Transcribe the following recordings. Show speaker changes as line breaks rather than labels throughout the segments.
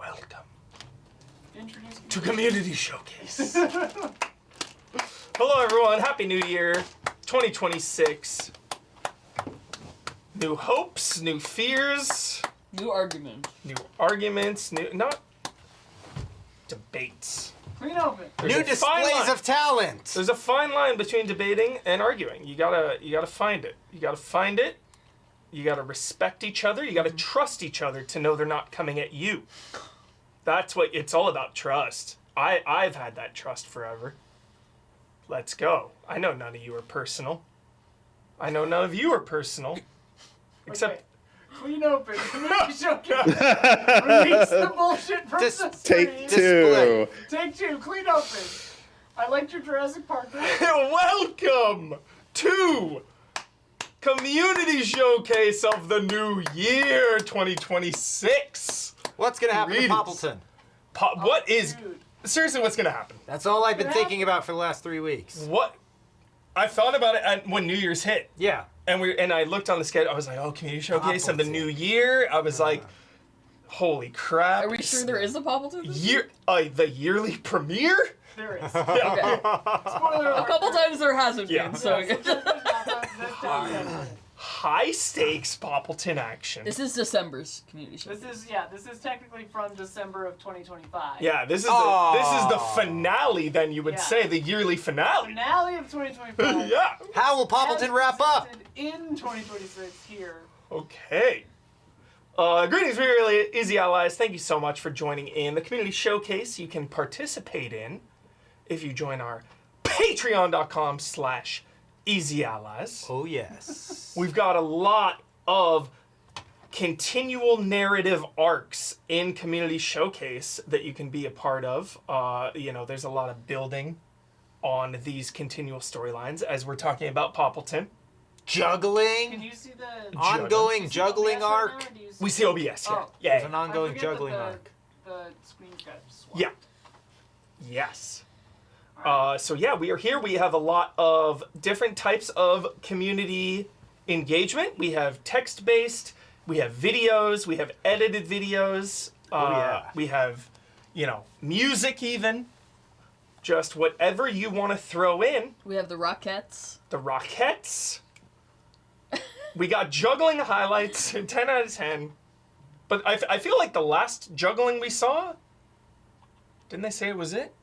welcome
Introduce me.
to Community Showcase. Hello everyone, Happy New Year, 2026. New hopes, new fears,
New argument.
new arguments, not debates.
Clean open.
There's
New
a fine
displays
line.
of talent.
There's a fine line between debating and arguing. You gotta find it. You gotta find it. You gotta respect each other. You gotta trust each other to know they're not coming at you. That's what it's all about, trust. I've had that trust forever. Let's go. I know none of you are personal. I know none of you are personal. Except
Okay. Clean open. Community showcase. Release the bullshit from the screen.
Take
Display.
two.
Take two. Clean open. I liked your Jurassic Park.
welcome to Community Showcase of the New Year 2026.
What's gonna happen
Greetings.
to Poppleton?
What is
Dude.
seriously? What's gonna happen?
That's all I've been
Yeah.
thinking about for the last 3 weeks.
What? I thought about it when New Year's hit,
Yeah.
and I looked on the schedule. I was like, oh, Community Showcase of the New Year. I was like, holy crap!
Are we sure there is a Poppleton?
The yearly premiere?
There is.
Yeah.
Okay.
Spoiler alert.
A couple times there hasn't
Yeah.
been, so
High stakes Poppleton action.
this is December's community show.
This is technically from December of 2025.
Yeah, this is
Aw.
the finale. Then you would
Yeah.
say the yearly finale.
Finale of 2025.
Yeah.
How will Poppleton
As
wrap up?
presented in 2026 here.
Okay. Greetings, really easy allies. Thank you so much for joining in the community showcase. You can participate in if you join our patreon.com/easyallies.
Oh yes.
We've got a lot of continual narrative arcs in community showcase that you can be a part of. There's a lot of building on these continual storylines as we're talking about Poppleton.
Can
Juggling.
you see the
Ongoing
do you see
juggling
OBS right
arc.
now, or do you
We see OBS, yeah.
Oh.
Yeah.
There's an ongoing
I forget that
juggling
the-
arc.
The screen got swapped.
Yeah. Yes. So yeah, we are here. We have a lot of different types of community engagement. We have text-based, we have videos, we have edited videos.
Yeah.
We have, music even. Just whatever you want to throw in.
We have the Rockettes.
The Rockettes. We got juggling highlights, 10 out of 10. But I feel like the last juggling we saw, didn't they say it was it?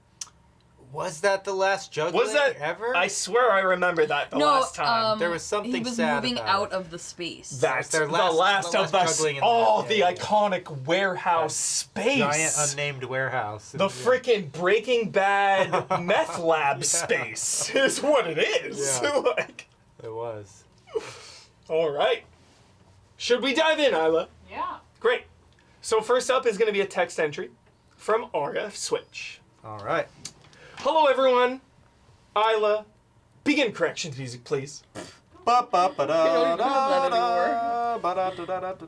Was that the last juggling
Was that
ever?
I swear I remember that the last time.
There was something
He was
sad
moving
about
out
it.
of the space.
That's
their
the
last
last of the
juggling in
oh,
that.
the
Yeah, yeah.
iconic warehouse space.
Giant unnamed warehouse.
The freaking Breaking Bad meth lab space is what it is.
Yeah.
It
It was.
all right. Should we dive in, Isla?
Yeah.
Great. So first up is going to be a text entry from RF Switch.
All right.
Hello, everyone. Isla, begin corrections music, please.
don't even have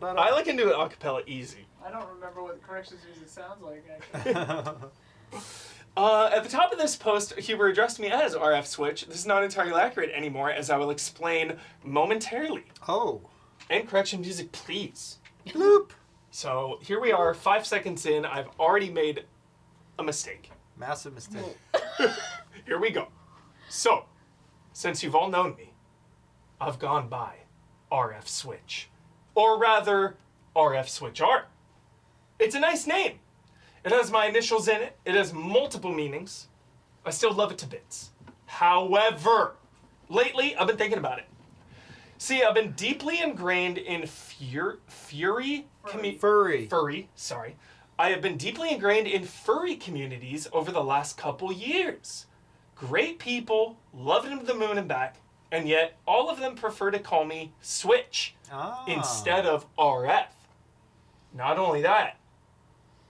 that
Isla can do it a cappella easy.
I don't remember what the corrections music sounds like, actually.
At the top of this post, Huber addressed me as RF Switch. This is not entirely accurate anymore, as I will explain momentarily.
Oh.
And correction music, please.
Bloop.
So here we are, 5 seconds in. I've already made a mistake.
Massive mistake.
Here we go. So, since you've all known me, I've gone by RF Switch. Or rather, RF Switch Art. It's a nice name. It has my initials in it. It has multiple meanings. I still love it to bits. However, lately I've been thinking about it. See, I've been deeply ingrained in furry. Sorry. I have been deeply ingrained in furry communities over the last couple years. Great people, love them to the moon and back, and yet all of them prefer to call me Switch instead of RF. Not only that,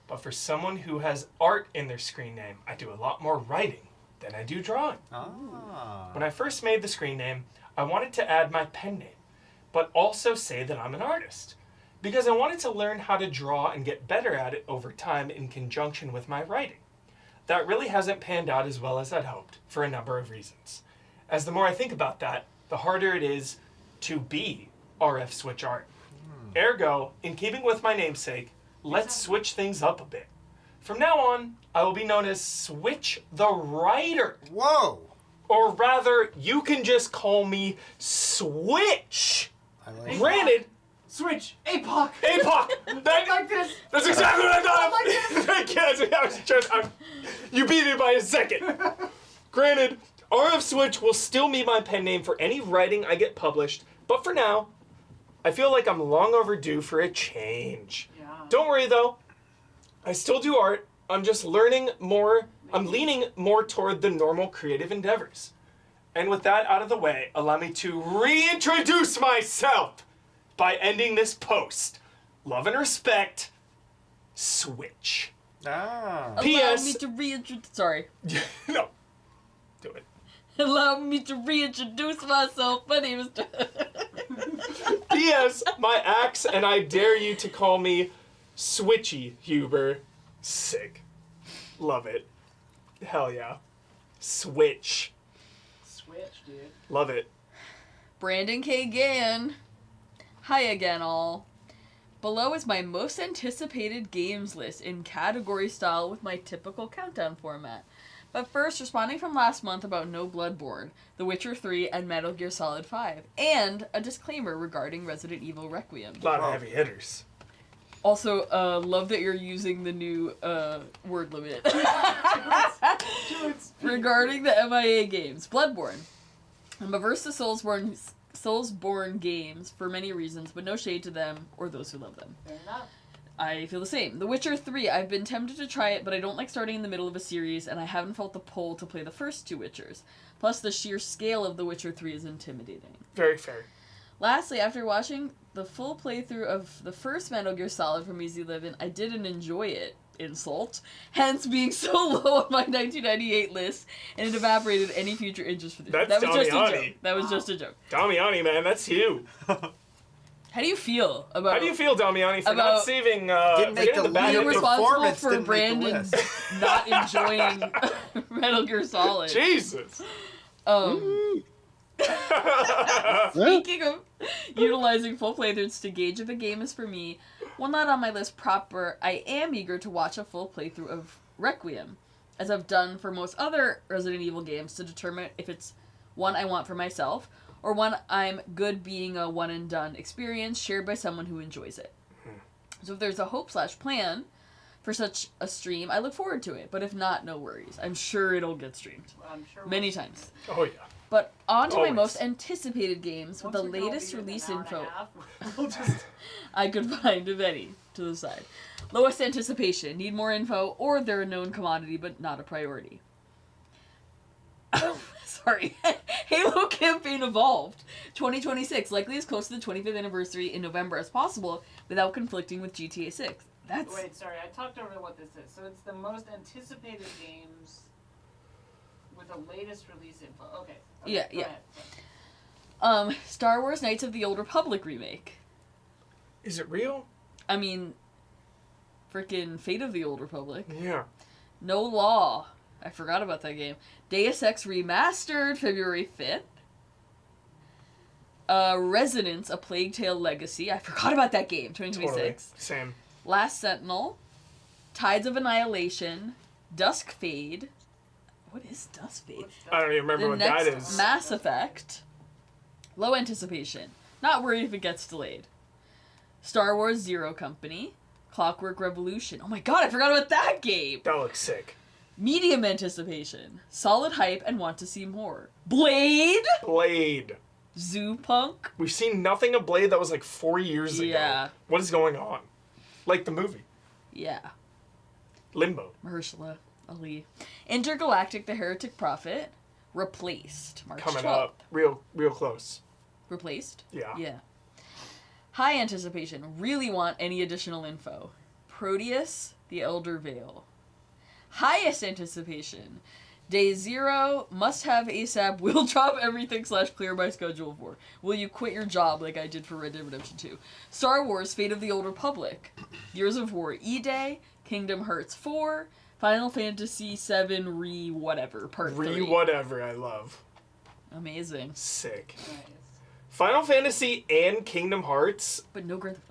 but for someone who has art in their screen name, I do a lot more writing than I do drawing. When I first made the screen name, I wanted to add my pen name, but also say that I'm an artist, because I wanted to learn how to draw and get better at it over time in conjunction with my writing. That really hasn't panned out as well as I'd hoped, for a number of reasons. As the more I think about that, the harder it is to be RF Switch Art. Ergo, in keeping with my namesake, let's switch things up a bit. From now on, I will be known as Switch the Writer.
Whoa!
Or rather, you can just call me Switch.
I like
Granted,
Switch. APOC.
APOC.
Like this.
That's exactly what I thought.
Like this.
I was just, you beat it by a second. Granted, RF Switch will still be my pen name for any writing I get published, but for now, I feel like I'm long overdue for a change.
Yeah.
Don't worry though, I still do art. I'm just learning more. I'm leaning more toward the normal creative endeavors. And with that out of the way, allow me to reintroduce myself by ending this post. Love and respect, Switch.
Ah.
Allow
P.S.
me to reintroduce. Sorry.
No. Do it.
Allow me to reintroduce myself. My name is.
P.S. My axe, and I dare you to call me Switchy Huber. Sick. Love it. Hell yeah. Switch.
Switch, dude.
Love it.
Brandon K. Gann. Hi again, all. Below is my most anticipated games list in category style with my typical countdown format. But first, responding from last month about No Bloodborne, The Witcher 3, and Metal Gear Solid 5, and a disclaimer regarding Resident Evil Requiem.
A lot of heavy hitters.
Also, love that you're using the new word limit. Regarding the MIA games, Bloodborne. I'm averse to Soulsborne games for many reasons, but no shade to them or those who love them.
Fair enough.
I feel the same. The Witcher 3, I've been tempted to try it, but I don't like starting in the middle of a series, and I haven't felt the pull to play the first two Witchers. Plus, the sheer scale of The Witcher 3 is intimidating.
Very fair.
Lastly, after watching the full playthrough of the first Metal Gear Solid from Easy Living, I didn't enjoy it. Insult. Hence being so low on my 1998 list, and it evaporated any future interest for this.
That's
That was just a
Damiani.
joke. That was just a joke.
Damiani, man, that's you.
How do you feel about...
How do you feel, Damiani, for
About-
not saving
Didn't make
forgetting
the
bad
being
lead.
info?
responsible
performance
for
didn't make the
Brandon
list.
not enjoying Metal Gear Solid?
Jesus.
Speaking of utilizing full playthroughs to gauge if a game is for me, while not on my list proper, I am eager to watch a full playthrough of Requiem, as I've done for most other Resident Evil games, to determine if it's one I want for myself, or one I'm good being a one-and-done experience shared by someone who enjoys it. So if there's a hope/plan for such a stream, I look forward to it, but if not, no worries. I'm sure it'll get streamed.
I'm sure
Many times.
Oh, yeah.
But on to my
Always.
most anticipated games with
Once
the
we go
latest
be in an
release
hour and a
info
half, we'll just...
I could find, if any, to the side. Lowest anticipation, need more info, or they're a known commodity but not a priority. Sorry. Halo campaign evolved. 2026, likely as close to the 25th anniversary in November as possible without conflicting with GTA 6. That's...
Wait, sorry, I talked over what this is. So it's the most anticipated games with the latest release info. Okay.
Yeah,
go
yeah.
ahead.
Star Wars Knights of the Old Republic remake.
Is it real?
I mean, freaking Fate of the Old Republic.
Yeah.
No Law. I forgot about that game. Deus Ex Remastered, February 5th. Resonance, A Plague Tale Legacy. I forgot about that game, 2026.
Totally. Same.
Last Sentinel. Tides of Annihilation. Dusk Fade. What is Dusk Fade?
What's
I don't even remember
The
what
next
that is.
Mass Effect. Low anticipation. Not worried if it gets delayed. Star Wars Zero Company. Clockwork Revolution. Oh my god, I forgot about that game!
That looks sick.
Medium anticipation. Solid hype and want to see more. Blade?
Blade.
Zoo Punk?
We've seen nothing of Blade that was like 4 years ago.
Yeah.
What is going on? Like the movie.
Yeah.
Limbo.
Mahershala Ali. Intergalactic The Heretic Prophet. Replaced. March
Coming
12th.
up. Real close.
Replaced?
Yeah.
Yeah. High anticipation. Really want any additional info. Proteus, The Elder Veil. Highest anticipation. Day 0, must have ASAP, will drop everything / clear my schedule for. Will you quit your job like I did for Red Dead Redemption 2? Star Wars, Fate of the Old Republic. Gears of War, E-Day. Kingdom Hearts 4. Final Fantasy 7 Re-whatever, Part 3.
Whatever I love.
Amazing.
Sick.
Nice.
Final Fantasy and Kingdom Hearts
But no Grand Theft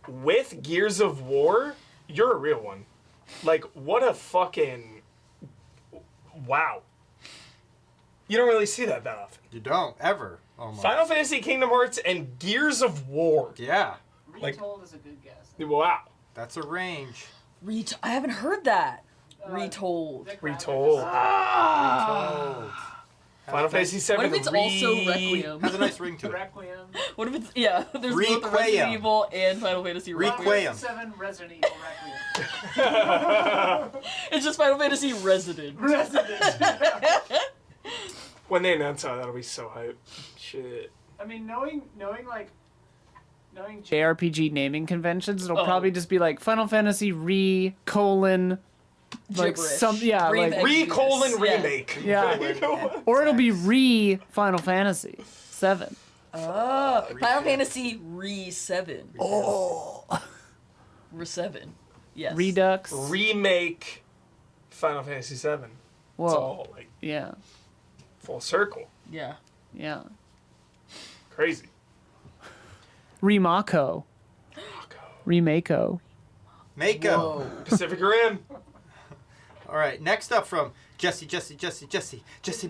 Auto.
with Gears of War, you're a real one. Like, what a fucking... Wow. You don't really see that often.
You don't, ever. Almost.
Final Fantasy, Kingdom Hearts, and Gears of War.
Yeah.
Like-
Retold is a good guess.
Wow.
That's a range.
I haven't heard that.
Uh,
Retold.
Vic
Retold.
Retold.
Final Fantasy 7
What if it's also Requiem?
Has a nice ring to it.
Requiem.
What if it's there's both the Resident
Requiem.
Evil and Final Fantasy
Requiem.
Requiem.
7 Resident Evil Requiem.
It's just Final Fantasy Resident.
When they announce that, that'll be so hype. Shit.
I mean, knowing
JRPG naming conventions, it'll
Oh.
probably just be like Final Fantasy like
Gibberish.
like
Brave Exodus.
Remake.
yeah, or it'll be Final Fantasy 7.
Oh, Final Fantasy Re-7.
Oh,
Re-7. Yes.
Redux.
Remake Final Fantasy 7.
Whoa.
It's all like
Yeah,
full circle.
Yeah.
yeah.
Crazy.
Remako. Remako.
Mako.
Whoa.
Pacific Rim.
All right, next up from Jesse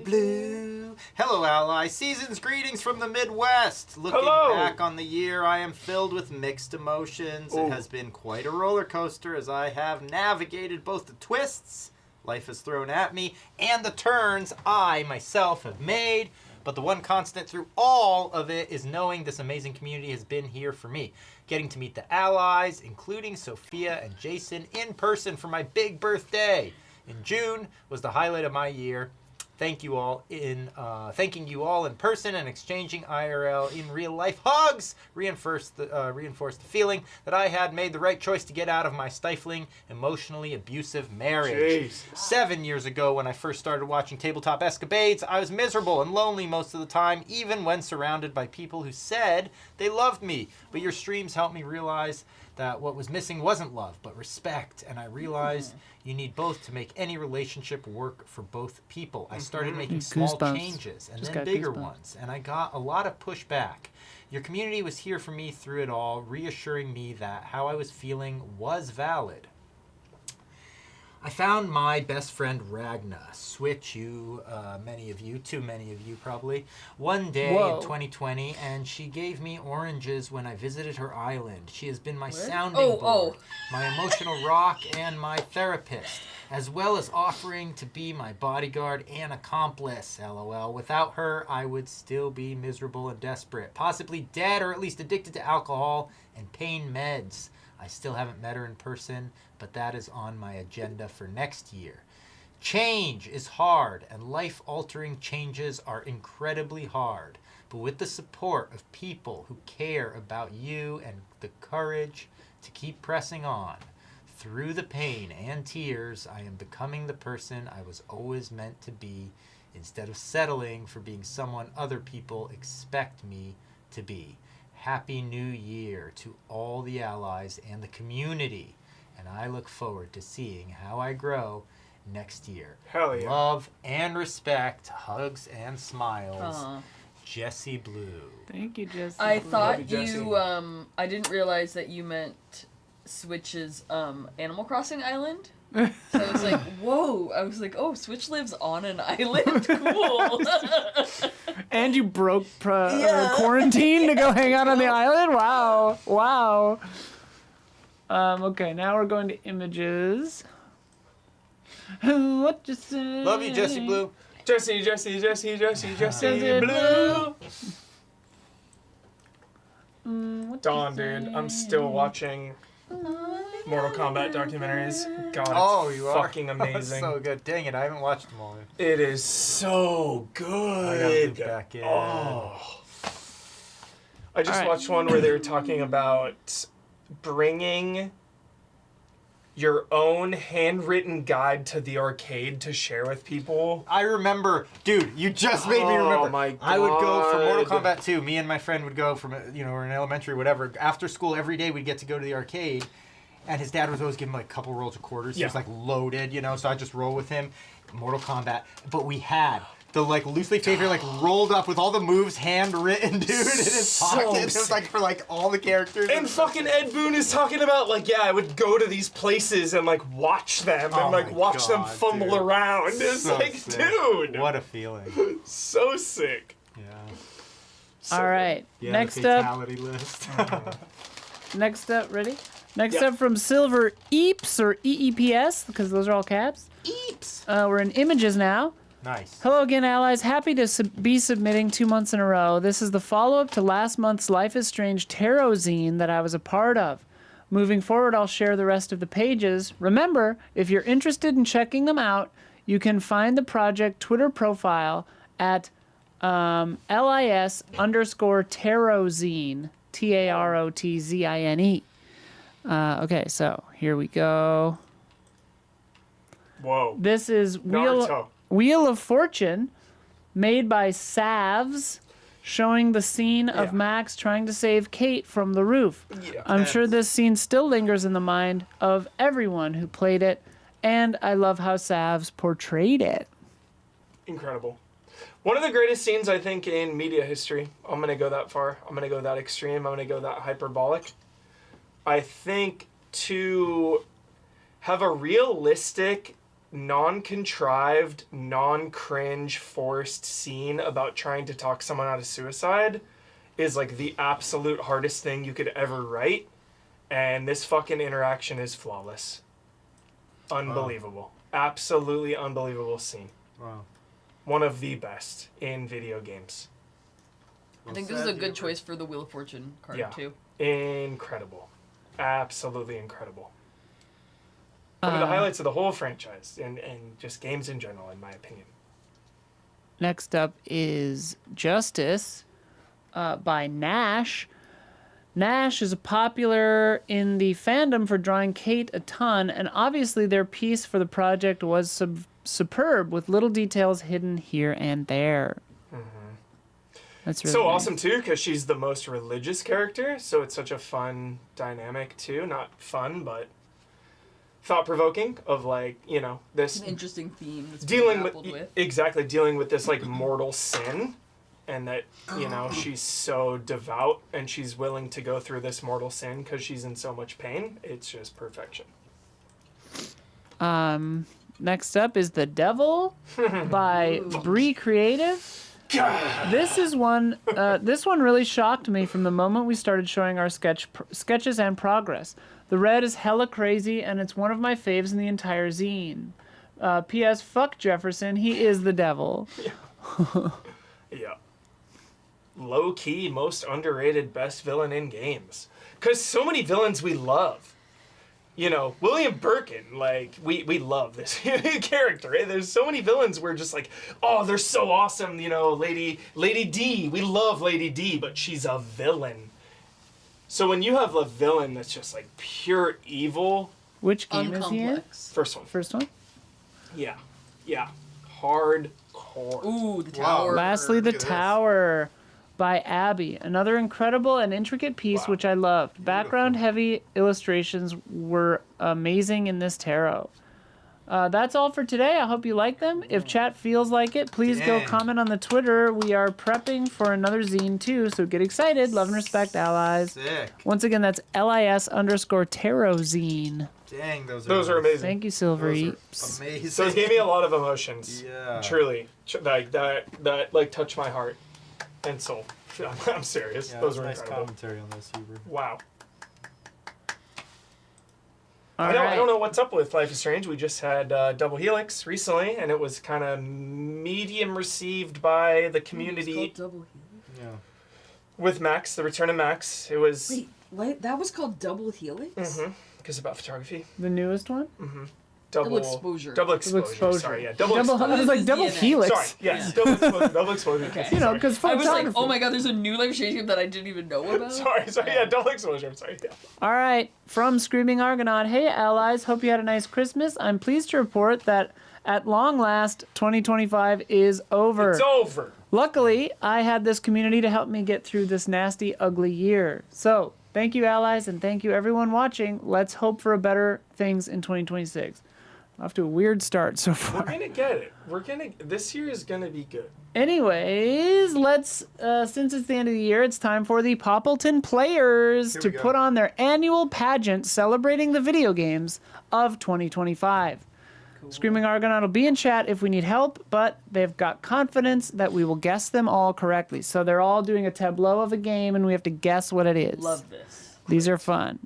Blue. Hello, ally. Season's greetings from the Midwest. Looking
Hello.
back on the year, I am filled with mixed emotions.
Ooh.
It has been quite a roller coaster as I have navigated both the twists life has thrown at me and the turns I myself have made. But the one constant through all of it is knowing this amazing community has been here for me. Getting to meet the allies, including Sophia and Jason, in person for my big birthday in June was the highlight of my year. Thanking you all in person and exchanging IRL in real life hugs reinforced the feeling that I had made the right choice to get out of my stifling, emotionally abusive marriage.
Jeez.
7 years ago, when I first started watching Tabletop Escapades, I was miserable and lonely most of the time, even when surrounded by people who said they loved me. But your streams helped me realize that what was missing wasn't love, but respect. And I realized you need both to make any relationship work for both people. I started making small
Goosebumps.
changes and
Just
then
got
bigger
goosebumps.
ones. And I got a lot of pushback. Your community was here for me through it all, reassuring me that how I was feeling was valid. I found my best friend Ragna, switch you, too many of you probably, one day
Whoa.
in 2020, and she gave me oranges when I visited her island. She has been my sounding
Oh,
board, my emotional rock, and my therapist, as well as offering to be my bodyguard and accomplice, lol. Without her, I would still be miserable and desperate, possibly dead or at least addicted to alcohol and pain meds. I still haven't met her in person, but that is on my agenda for next year. Change is hard, and life-altering changes are incredibly hard. But with the support of people who care about you and the courage to keep pressing on, through the pain and tears, I am becoming the person I was always meant to be, instead of settling for being someone other people expect me to be. Happy New Year to all the allies and the community, and I look forward to seeing how I grow next year.
Hell yeah.
Love and respect, hugs and smiles.
Aw.
Jesse Blue.
Thank you, Jesse.
I
Blue.
thought
Love you, Jesse.
you, I didn't realize that you meant Switch's, Animal Crossing island. So I was like, whoa. I was like, oh, Switch lives on an island? Cool.
And you broke
Yeah.
quarantine to go hang out on the island? Wow. Okay, now we're going to images. What you say?
Love you, Jesse Blue.
Jesse
Jesse
Blue.
What
Dawn,
you
dude.
say?
I'm still watching Mortal Kombat documentaries. God,
Oh,
it's
you are?
fucking amazing.
So good. Dang it, I haven't watched them all.
It is so
I gotta
good.
get back in.
Oh. I just
Alright.
watched one where they were talking about bringing your own handwritten guide to the arcade to share with people.
I remember, dude, you just made me remember.
Oh my
I would go for Mortal
God.
Kombat 2. Me and my friend would go from, we're in elementary, whatever. After school, every day we'd get to go to the arcade. And his dad was always giving like a couple rolls of quarters. He
Yeah.
was like loaded, so I just roll with him. Mortal Kombat. But we had the like loose leaf paper like rolled up with all the moves handwritten, dude, in his
So
pocket. It was
sick.
like for like all the characters.
And fucking Ed Boon is talking about like, yeah, I would go to these places and like watch them
Oh
and like
my
watch them
God,
fumble
dude.
around. It's
So
like,
sick.
dude,
What a feeling.
so sick.
Yeah.
So
All right.
Yeah,
Next
the
up.
fatality list.
Next up. Ready? Next
Yeah.
up from Silver Eeps or EEPS because those are all caps.
Eeps.
We're in images now.
Nice.
Hello again, allies. Happy to be submitting 2 months in a row. This is the follow-up to last month's Life is Strange tarot zine that I was a part of. Moving forward, I'll share the rest of the pages. Remember, if you're interested in checking them out, you can find the project Twitter profile at lis_tarozine, TAROTZINE. Okay, so here we go.
Whoa.
This is
Naruto.
Wheel of Fortune, made by Savs, showing the scene of
Yeah.
Max trying to save Kate from the roof.
Yeah.
I'm sure this scene still lingers in the mind of everyone who played it, and I love how Savs portrayed it.
Incredible. One of the greatest scenes, I think, in media history. I'm going to go that far. I'm going to go that extreme. I'm going to go that hyperbolic. I think to have a realistic, non-contrived, non-cringe, forced scene about trying to talk someone out of suicide is like the absolute hardest thing you could ever write. And this fucking interaction is flawless. Unbelievable. Absolutely unbelievable scene.
Wow.
One of the best in video games.
I think this is a good choice for the Wheel of Fortune card
Yeah.
too.
Incredible. Absolutely incredible. One of the highlights of the whole franchise and just games in general, in my opinion.
Next up is Justice by Nash. Nash is popular in the fandom for drawing Kate a ton, and obviously their piece for the project was superb with little details hidden here and there. That's really
So
nice.
awesome too, because she's the most religious character, so it's such a fun dynamic too. Not fun, but thought-provoking of like, you know, this
An interesting theme that's
dealing
grappled
with,
with.
exactly dealing with this like mortal sin, and that, you know, she's so devout and she's willing to go through this mortal sin because she's in so much pain. It's just perfection.
Next up is The Devil by Bree Creative. This is one. This one really shocked me from the moment we started showing our sketches and progress. The red is hella crazy, and it's one of my faves in the entire zine. P.S. Fuck Jefferson. He is the devil.
Yeah. Low key, most underrated best villain in games. Because so many villains we love. You know, William Birkin, like, we love this character. Right? There's so many villains we're just like, oh, they're so awesome. You know, Lady D, we love Lady D, but she's a villain. So when you have a villain that's just like pure evil,
Which game is he in?
Uncomplex.
first one.
First one.
Yeah. Hardcore.
Ooh, the
Wow.
tower.
Lastly, The
Look at this.
Tower by Abby. Another incredible and intricate piece
Wow.
which I loved. Background-heavy illustrations were amazing in this tarot. That's all for today. I hope you like them. If chat feels like it, please go
Dang.
comment on the Twitter. We are prepping for another zine too, so get excited. Love and respect, allies.
Sick.
Once again, that's LIS_tarot-zine.
Dang, those
Those are amazing.
Those you, Silver
Those
Eats.
are amazing.
So it gave me a lot of emotions.
Yeah.
Truly. Like that like touched my heart and soul. I'm serious.
Yeah,
Those
that
were
was nice
incredible.
commentary on this, Huber.
Wow.
All
I
right.
don't know what's up with Life is Strange. We just had Double Helix recently, and it was kind of medium received by the
It's
community
called Double Helix.
Yeah.
with Max, the Return of Max. It was
Wait, that was called Double Helix?
because about photography.
The newest one?
Double exposure.
Double exposure.
exposure.
Sorry, yeah. Double
I
exposure.
was like,
This is
double
DNA.
helix.
Sorry, yes. Double exposure. Double exposure.
Okay.
You know,
Sorry.
because
I was
photography.
like, oh my god, there's a new Life is Strange game that I didn't even know about.
Sorry, yeah, double exposure. I'm sorry, yeah.
All right, from Screaming Argonaut. Hey, allies. Hope you had a nice Christmas. I'm pleased to report that at long last, 2025 is over.
It's over.
Luckily, I had this community to help me get through this nasty, ugly year. So, thank you, allies, and thank you, everyone watching. Let's hope for better things in 2026. Off to a weird start so
We're
far.
gonna get it. This year is gonna be good.
Anyways, let's, since it's the end of the year, it's time for the Poppleton players
Here
to
we go.
put on their annual pageant celebrating the video games of 2025. Screaming Argonaut will be in chat if we need help, but they've got confidence that we will guess them all correctly. So they're all doing a tableau of a game, and we have to guess what it is.
Love this.
These are fun.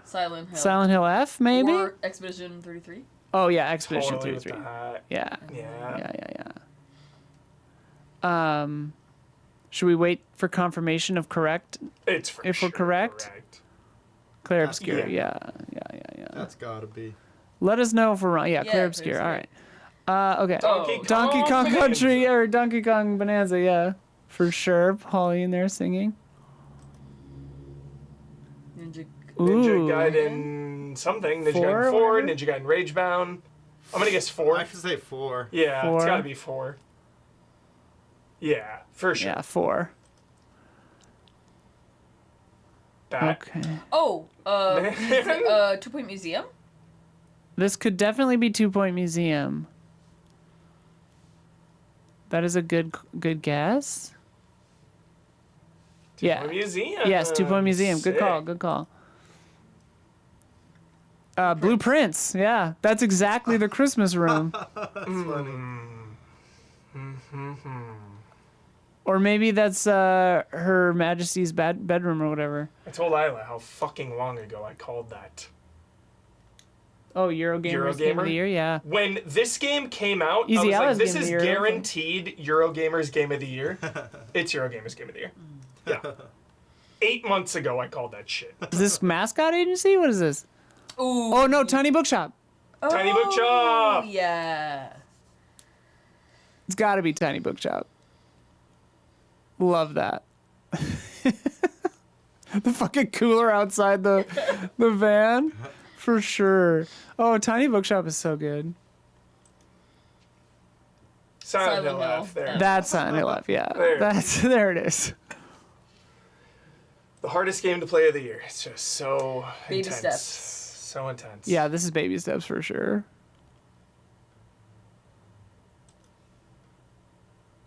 Silent Hill.
Silent Hill F, maybe?
Or Expedition 33.
Oh, yeah, Expedition
Totally with
33.
that.
Yeah.
Yeah.
Should we wait for confirmation of correct?
It's for
If we're
sure
correct? Clear Obscure,
Yeah.
yeah.
That's gotta be.
Let us know if we're wrong. Yeah,
Yeah,
Clear
Clear
Obscure,
Obscure.
all right. Okay. Donkey Kong
Bonanza.
Country, or Donkey Kong Bonanza, yeah. For sure, Polly in there singing.
Ninja.
Ninja
Ooh.
Gaiden something. Ninja
Four,
Gaiden 4,
whatever?
Ninja Gaiden Ragebound. I'm gonna guess 4.
I should say 4.
Yeah,
Four.
it's gotta be 4. Yeah, for sure.
Yeah, 4.
That.
Okay.
Oh, 2 Point Museum?
This could definitely be 2 Point Museum. That is a good guess. Yeah.
Museum.
Yes, 2 Point Museum. Good call.
Sick.
Good call. Blueprints. Yeah, that's exactly the Christmas room.
That's funny.
Or maybe that's Her Majesty's bedroom or whatever.
I told Isla how fucking long ago I called that.
Oh, Eurogamer's Game of
Eurogamer?
the Year. Yeah.
When this game came out, I
Easy
was like,
Allies
this
Game of
is
the Year, I think.
guaranteed Eurogamer's Game of the Year. It's Eurogamer's Game of the Year. Yeah. 8 months ago, I called that shit.
Is this Mascot Agency? What is this?
Ooh.
Oh no, Tiny Bookshop.
Tiny Bookshop.
Yeah.
It's got to be Tiny Bookshop. Love that. The fucking cooler outside the van, for sure. Oh, Tiny Bookshop is so good.
Silent Hill
Hill.
F there.
That's Silent Hill F. Yeah,
There.
there it is.
The hardest game to play of the year. It's just so
Baby
intense.
steps.
So intense.
Yeah, this is baby steps for sure.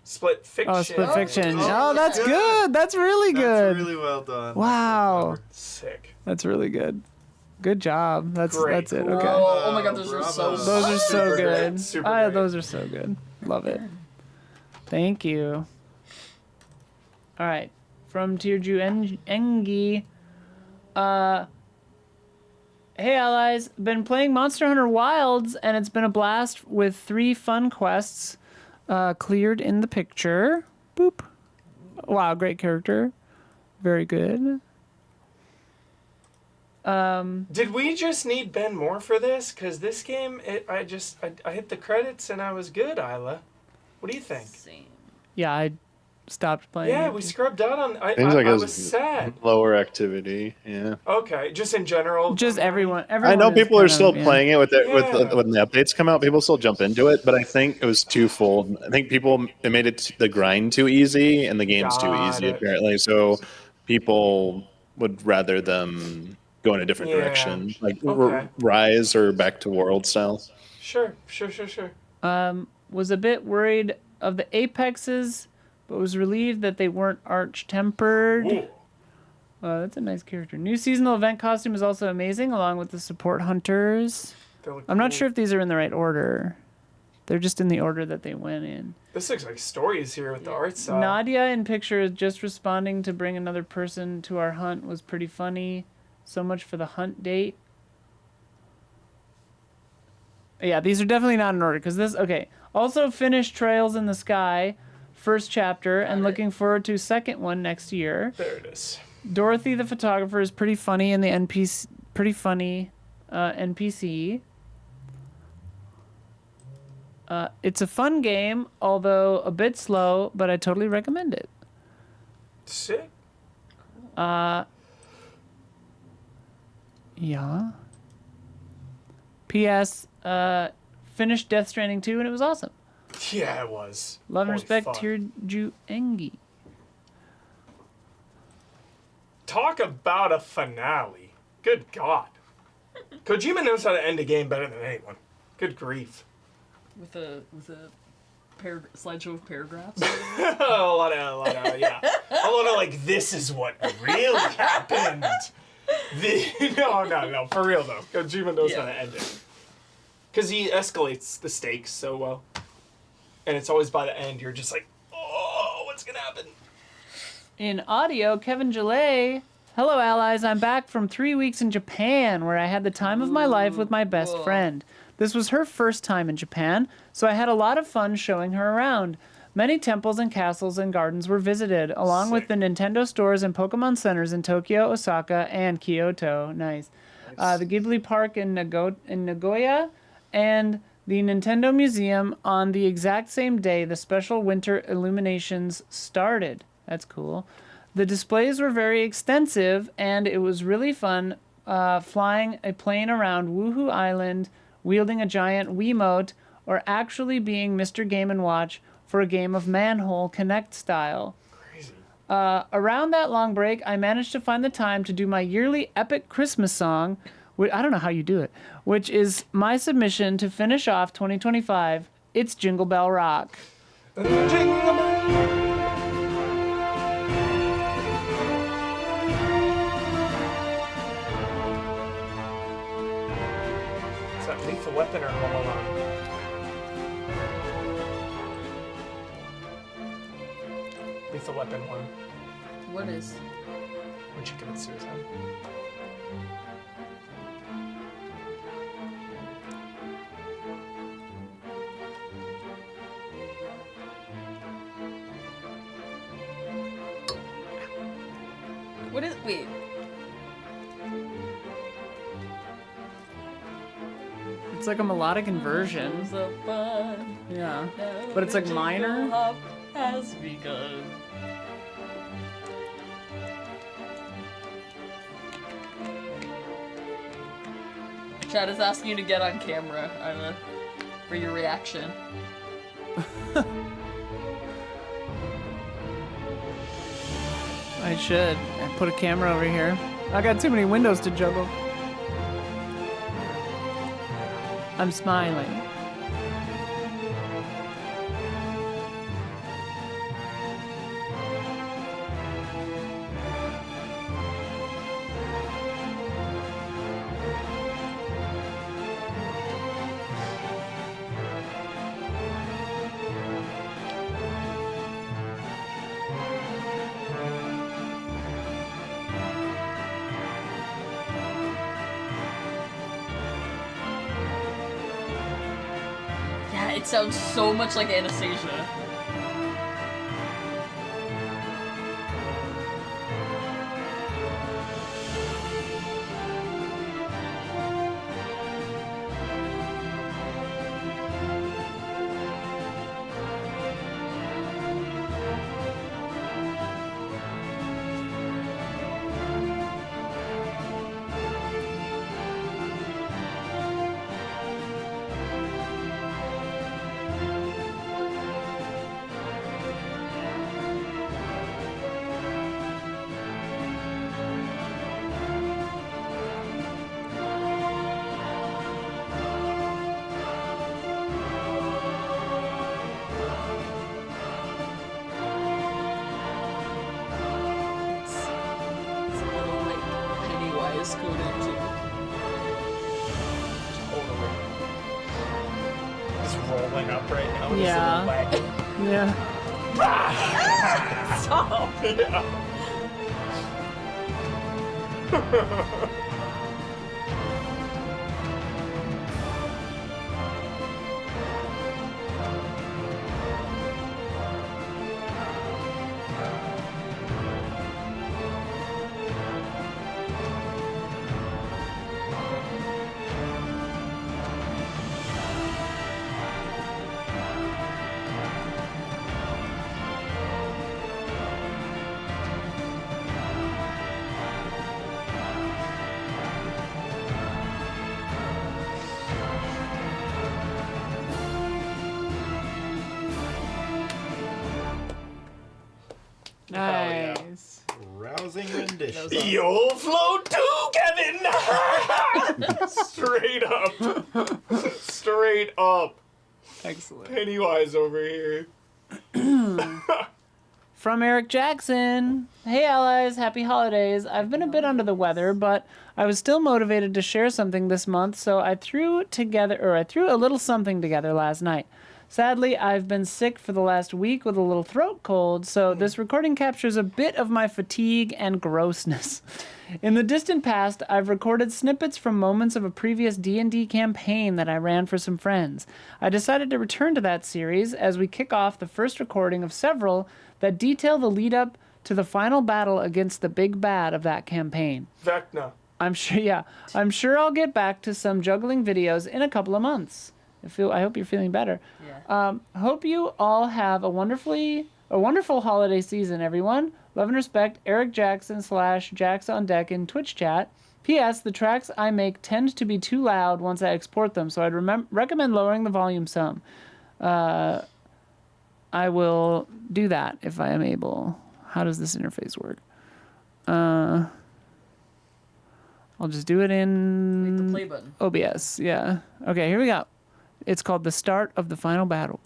Split Fiction.
Oh, Split Fiction.
Oh,
Oh, that's
good.
good. That's really good.
That's really well done.
Wow,
Sick.
that's really good. Good job. That's
Great.
it.
Cool.
Okay.
Oh my god, those are so
Bravo.
Those are so
Super
good.
great, super great.
Those are so good. Love it. Thank you. All right. From Tierju Engi. Hey allies, been playing Monster Hunter Wilds and it's been a blast with 3 fun quests cleared in the picture. Boop. Wow, great character. Very good.
Did we just need Ben Moore for this? Because this game, I hit the credits and I was good, Isla. What do you think?
Same.
Yeah, I stopped playing.
Yeah,
it.
we scrubbed out on. I
Seems like it
was
was
sad.
lower activity. Yeah.
Okay, just in general.
Just everyone
I know
is
people are
kind
still
of, yeah.
playing it with it
Yeah.
when the updates come out. People still jump into it, but I think it was twofold. I think it made the grind too easy, and the game's too
Got
easy
it.
apparently. So people would rather them go in a different
Yeah.
direction, like
Okay.
Rise or back to World style.
Sure.
Was a bit worried of the apexes, but was relieved that they weren't arch-tempered.
Ooh.
That's a nice character. New seasonal event costume is also amazing, along with the support hunters.
They look
I'm not
cool.
sure if these are in the right order. They're just in the order that they went in.
This looks like stories here with the art style.
Nadia in picture is just responding to bring another person to our hunt was pretty funny. So much for the hunt date. Yeah, these are definitely not in order because this. Okay. Also finished Trails in the Sky, first chapter, and looking forward to second one next year.
There it is.
Dorothy the photographer is pretty funny in the NPC. Pretty funny NPC. It's a fun game, although a bit slow, but I totally recommend it.
Sick.
Yeah. P.S. Finished Death Stranding 2 and it was awesome.
Yeah, it was.
Love and
Holy
respect,
fuck.
Tierju Engi.
Talk about a finale. Good God. Kojima knows how to end a game better than anyone. Good grief.
With a slideshow of paragraphs.
a lot of, yeah. A lot of like, this is what really happened. No, for real though. Kojima knows how to end it. Because he escalates the stakes so well. And it's always by the end, you're just like, oh, what's gonna happen?
In audio, Kevin Gillet. Hello, allies. I'm back from 3 weeks in Japan, where I had the time of my life with my best friend. This was her first time in Japan, so I had a lot of fun showing her around. Many temples and castles and gardens were visited, along with the Nintendo stores and Pokemon centers in Tokyo, Osaka, and Kyoto. Nice. The Ghibli Park in Nagoya, and the Nintendo Museum on the exact same day the special winter illuminations started. That's cool. The displays were very extensive, and it was really fun flying a plane around Woohoo Island, wielding a giant Wiimote, or actually being Mr. Game & Watch for a game of Manhole Connect style.
Crazy.
Around that long break, I managed to find the time to do my yearly epic Christmas song, I don't know how you do it, which is my submission to finish off 2025. It's Jingle Bell Rock.
Jingle bell. Is that Lethal Weapon or Home Alone? Lethal Weapon 1.
What is?
When she commits suicide.
What is? Wait.
It's like a melodic inversion.
So fun.
Yeah.
Now
But it's
the
like minor?
jingle hop has begun. Chad is asking you to get on camera for your reaction.
I should. I put a camera over here. I got too many windows to juggle. I'm smiling.
Yeah, it sounds so much like Anastasia. It's a little like Pennywise coded too.
Totally. He's rolling up right now with
Yeah.
his little wagon.
Yeah.
Stop!
Yeah. yeah.
Nice.
Rousing rendition.
You'll float too, Kevin! Straight up. Straight straight up
Excellent.
Pennywise over here.
From Eric Jackson. Hey allies, happy holidays. I've been a bit under the weather, but I was still motivated to share something this month, so I threw a little something together last night. Sadly, I've been sick for the last week with a little throat cold, so this recording captures a bit of my fatigue and grossness. In the distant past, I've recorded snippets from moments of a previous D&D campaign that I ran for some friends. I decided to return to that series as we kick off the first recording of several that detail the lead up to the final battle against the big bad of that campaign.
Vecna.
I'm sure I'll get back to some juggling videos in a couple of months. I hope you're feeling better.
Yeah.
Hope you all have a wonderful holiday season, everyone. Love and respect, Eric Jackson / Jax on Deck in Twitch chat. P.S. The tracks I make tend to be too loud once I export them, so I'd recommend lowering the volume some. I will do that if I am able. How does this interface work? I'll just do it in
Hit the play button.
OBS. Yeah. Okay, here we go. It's called The Start of the Final Battle.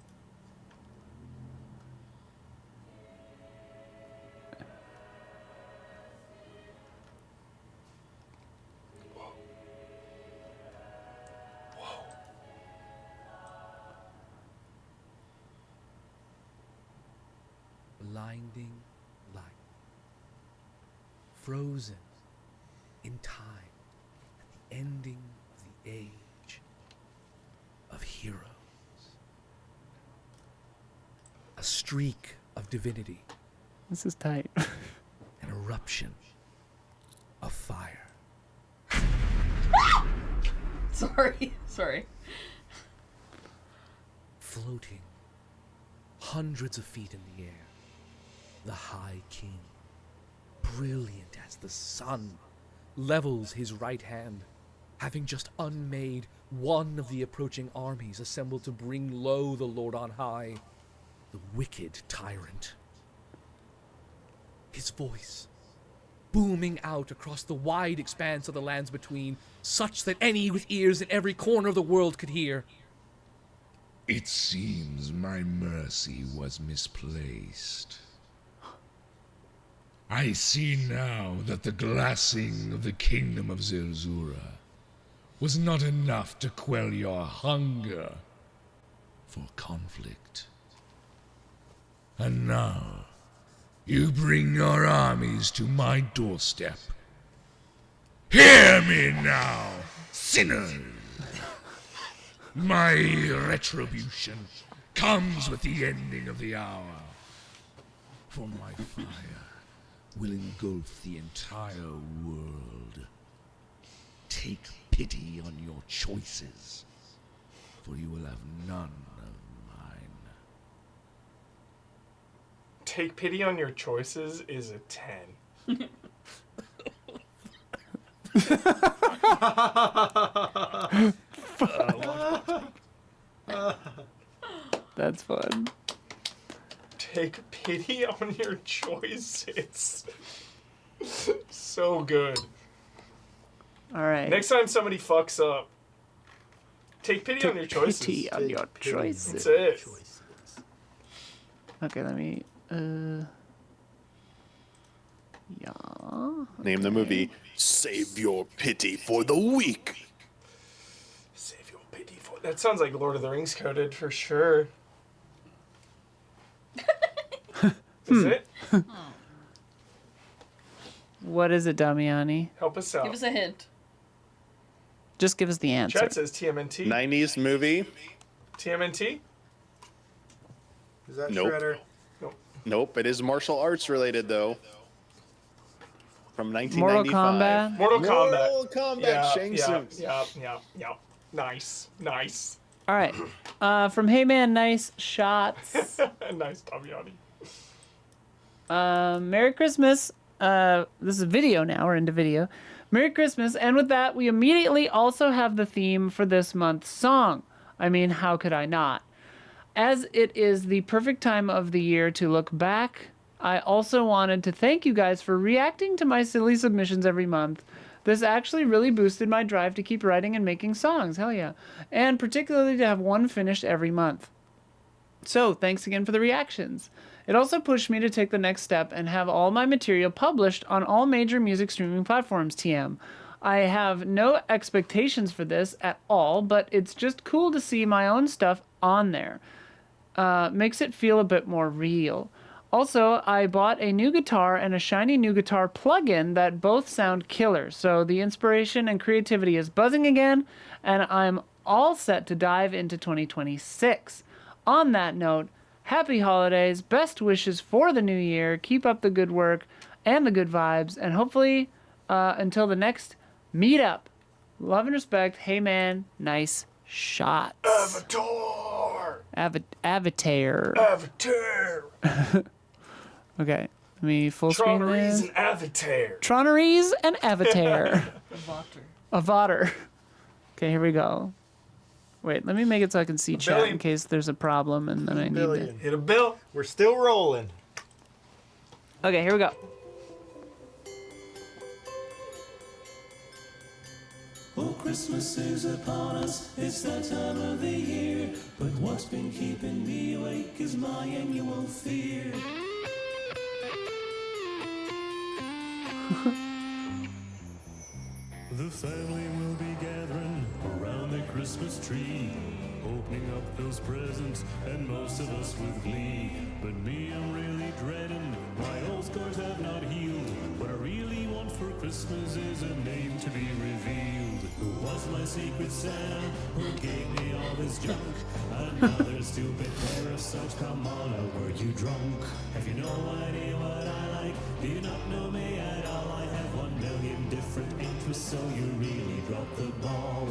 Blinding light, frozen in time at the ending of the age of heroes. A streak of divinity,
This is tight.
an eruption of fire.
Sorry.
Floating hundreds of feet in the air, the High King, brilliant as the sun, levels his right hand, having just unmade one of the approaching armies assembled to bring low the Lord on high, the wicked tyrant. His voice, booming out across the wide expanse of the lands between, such that any with ears in every corner of the world could hear.
It seems my mercy was misplaced. I see now that the glassing of the kingdom of Zerzura was not enough to quell your hunger for conflict. And now, you bring your armies to my doorstep. Hear me now, sinners! My retribution comes with the ending of the hour, for my fire will engulf the entire world. Take pity on your choices, for you will have none of mine.
Take pity on your choices is a 10.
That's fun.
Take pity on your choices. So good.
All right.
Next time somebody fucks up, take pity on your choices.
Pity on your
That's
choices.
it.
Okay, let me. Yeah.
Name the movie Save Your Pity for the Weak.
Save your pity for. That sounds like Lord of the Rings coded for sure. Is it?
What is it, Damiani?
Help us out.
Give us a hint.
Just give us the answer.
Chat says TMNT.
90s movie?
TMNT?
Is that
Nope.
Shredder?
Nope, it is martial arts related though. From
Mortal
1995.
Kombat.
Mortal Kombat.
Mortal Kombat, Shang Tsung.
Yeah. Nice.
All right. From Hey Man, nice shots.
Nice, Damiani.
Merry Christmas. This is a video now. We're into video. Merry Christmas. And with that, we immediately also have the theme for this month's song. I mean, how could I not? As it is the perfect time of the year to look back, I also wanted to thank you guys for reacting to my silly submissions every month. This actually really boosted my drive to keep writing and making songs. Hell yeah. And particularly to have one finished every month. So, thanks again for the reactions. It also pushed me to take the next step and have all my material published on all major music streaming platforms, TM. I have no expectations for this at all, but it's just cool to see my own stuff on there. Makes it feel a bit more real. Also, I bought a new guitar and a shiny new guitar plugin that both sound killer, so the inspiration and creativity is buzzing again, and I'm all set to dive into 2026. On that note, happy holidays, best wishes for the new year, keep up the good work and the good vibes, and hopefully until the next meetup. Love and respect. Hey man, nice shots.
Avatar.
Avatar.
Avatar.
Okay, let me full screen
Troneries
this.
and Avatar.
Troneries and Avatar.
Avatar.
Avatar. Okay, here we go. Wait, let me make it so I can see chat
billion.
in case there's a problem and then I need to.
Billion.
Hit a bill.
We're still rolling.
Okay, here we go.
Oh, Christmas is upon us, it's that time of the year. But what's been keeping me awake is my annual fear. The family will be gathering around the Christmas tree, opening up those presents, and most of us with glee. But me, I'm really dreading, my old scars have not healed. What I really want for Christmas is a name to be revealed. Who was my secret Santa? Who gave me all this junk? Another stupid pair of socks, come on, or were you drunk? Have you no idea what I like? Do you not know me at all? I have 1 million different interests, so you really dropped the ball.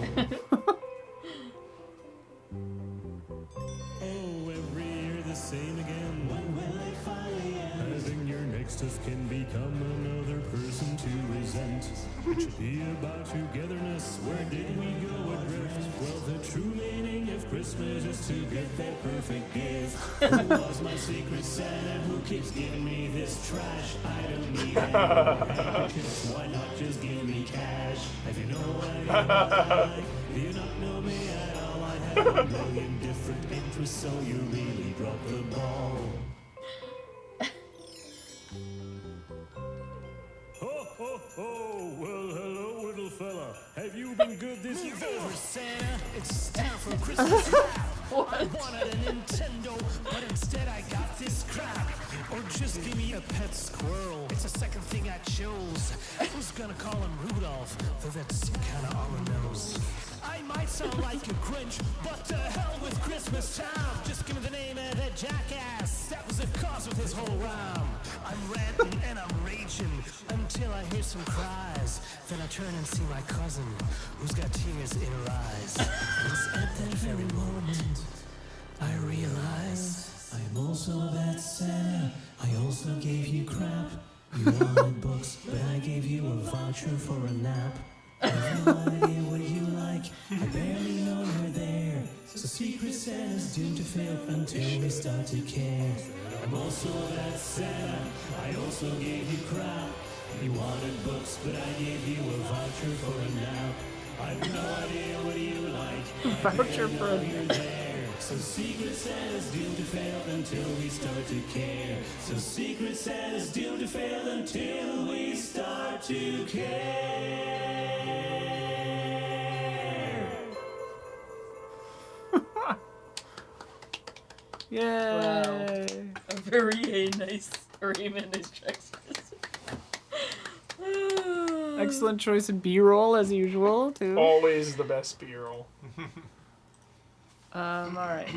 Oh, every year the same again. When will it finally end? Having your next of kin become another person to resent. It should be about togetherness. Where did we go adrift? Well, the true meaning of Christmas is to get that perfect gift. Who was my secret Santa? Who keeps giving me this trash? I don't need any more packages. Why not just give me cash? Have you no idea what I like? Do you not know me at all? I have 1 million different interests, so you really dropped the ball. Ho, ho, ho! Well, hello, little fella. Have you been good this year? Over, Santa. It's time for a Christmas wrap. I wanted a Nintendo, but instead I got this crap. Or just give me a pet squirrel. It's the second thing I chose. I was gonna call him Rudolph, though that's kinda on the nose. I might sound like a Grinch, but to hell with Christmas time. Just give me the name of that jackass. That was the cause of his whole rhyme. I'm ranting and I'm raging until I hear some cries. Then I turn and see my cousin, who's got tears in her eyes. And it's at that very moment I realize I'm also that Santa. I also gave you crap. You wanted books, but I gave you a voucher for a nap. I have no idea what you like. I barely know you're there. So Secret Santa's doomed to fail until we start to care. I'm also that Santa. I also gave you crap. You wanted books, but I gave you a voucher for a nap. I have no idea what you like.
Voucher for a
nap. So Secret Santa's doomed to fail until we start to care. So Secret Santa's doomed to fail until we start to care.
Yay!
A very nice tracks.
Excellent choice in B-roll as usual, too.
Always the best B-roll.
All right.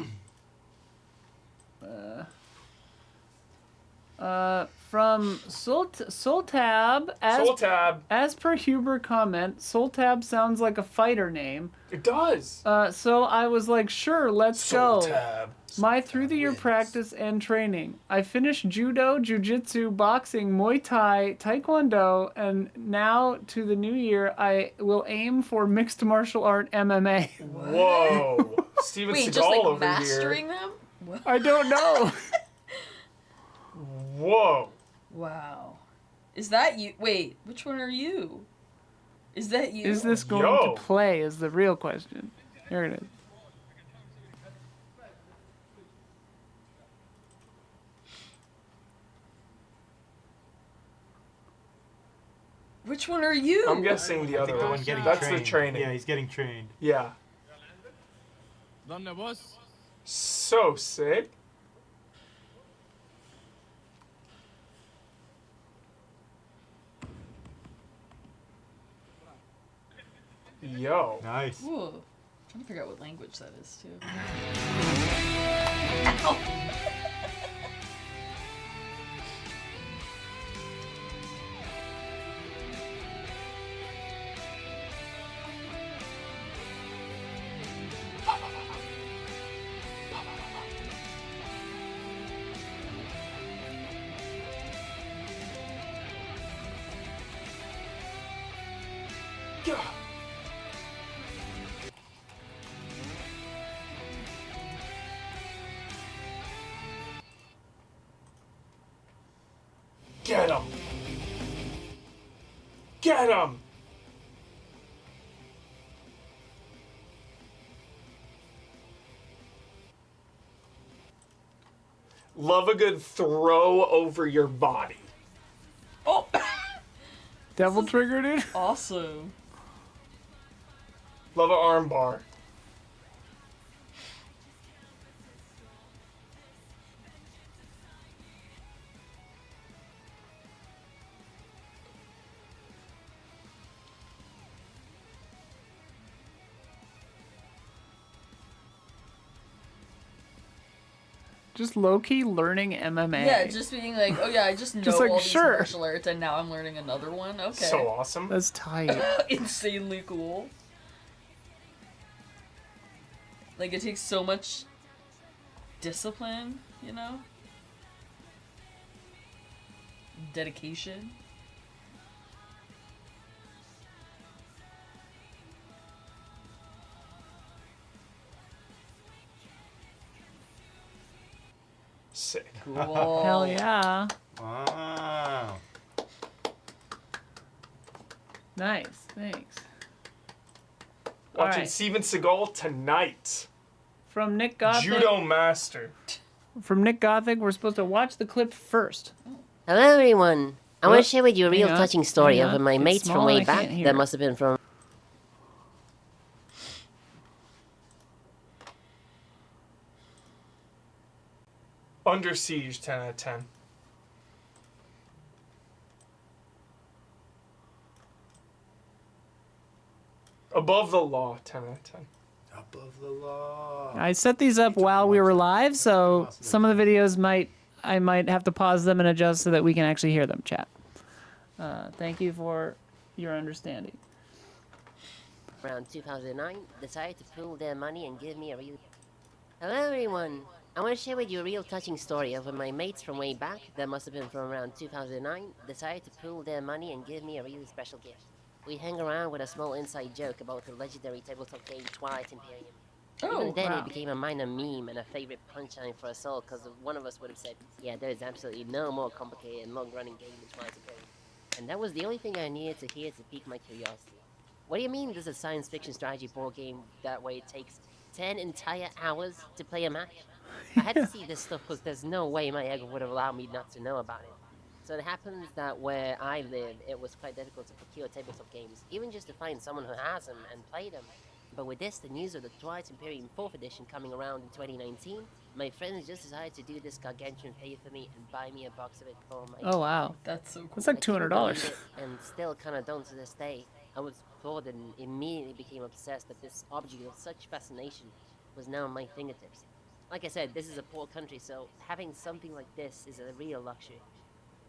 From Soltab,
Soltab.
as per Huber comment, Soltab sounds like a fighter name.
It does.
So I was like, sure, let's go.
Soltab.
My through-the-year practice and training. I finished judo, jiu-jitsu, boxing, Muay Thai, taekwondo, and now to the new year, I will aim for mixed martial art MMA.
Whoa. Steven
Wait,
Seagal
just like
over
mastering
here.
them? What?
I don't know.
Whoa.
Wow. Is that you? Wait, which one are you? Is that you?
Is this going
Yo.
to play? Is the real question. Here it is.
Which one are you?
I'm guessing the
I
other
think the
one.
one getting
That's
trained.
the training.
Yeah, he's getting trained.
Yeah.
¿Dónde vos?
So sick. Yo.
Nice.
Ooh. I'm trying to figure out what language that is too.
Yeah. Get him! Get him! Love a good throw over your body.
Oh,
Devil triggered it?
awesome.
Love an arm bar.
Just low-key learning MMA.
Yeah, just being like, oh yeah, I just know
Just like,
all these
sure.
martial arts, and now I'm learning another one. Okay.
So awesome.
That's tight.
Insanely cool. Like, it takes so much discipline, you know? Dedication.
Sick.
Cool.
Hell yeah.
Wow.
Nice. Thanks.
Watching
Alright.
Steven Seagal tonight.
From Nick Gothic.
Judo master.
From Nick Gothic, we're supposed to watch the clip first.
Hello, everyone. I want to share with you a real
Hang on,
touching story
hang on.
of my
It's
mates
small
from way
and I
back.
can't hear
That
it.
must have been from.
Under Siege, 10 out of 10. Above the Law, 10 out of 10.
Above the law.
I set these up while we were live, so some of the videos I might have to pause them and adjust so that we can actually hear them, chat. Thank you for your understanding.
Around 2009, decided to pool their money and give me a real. Hello, everyone. I want to share with you a real touching story of when my mates from way back, that must have been from around 2009, decided to pool their money and give me a really special gift. We hang around with a small inside joke about the legendary tabletop game Twilight Imperium. Even then, it became a minor meme and a favorite punchline for us all, because one of us would have said, yeah, there is absolutely no more complicated and long-running game than Twilight Imperium. And that was the only thing I needed to hear to pique my curiosity. What do you mean there's a science fiction strategy board game that way it takes 10 entire hours to play a match? I had to see this stuff because there's no way my ego would have allowed me not to know about it. So it happens that where I live, it was quite difficult to procure tabletop games, even just to find someone who has them and play them. But with this, the news of the Twilight Imperium 4th edition coming around in 2019, my friends just decided to do this gargantuan favor for me and buy me a box of it for my...
Oh, wow.
That's so cool.
That's like
I couldn't
$200.
believe it, and still kind of don't to this day. I was floored and immediately became obsessed that this object of such fascination was now at my fingertips. Like I said, this is a poor country, so having something like this is a real luxury.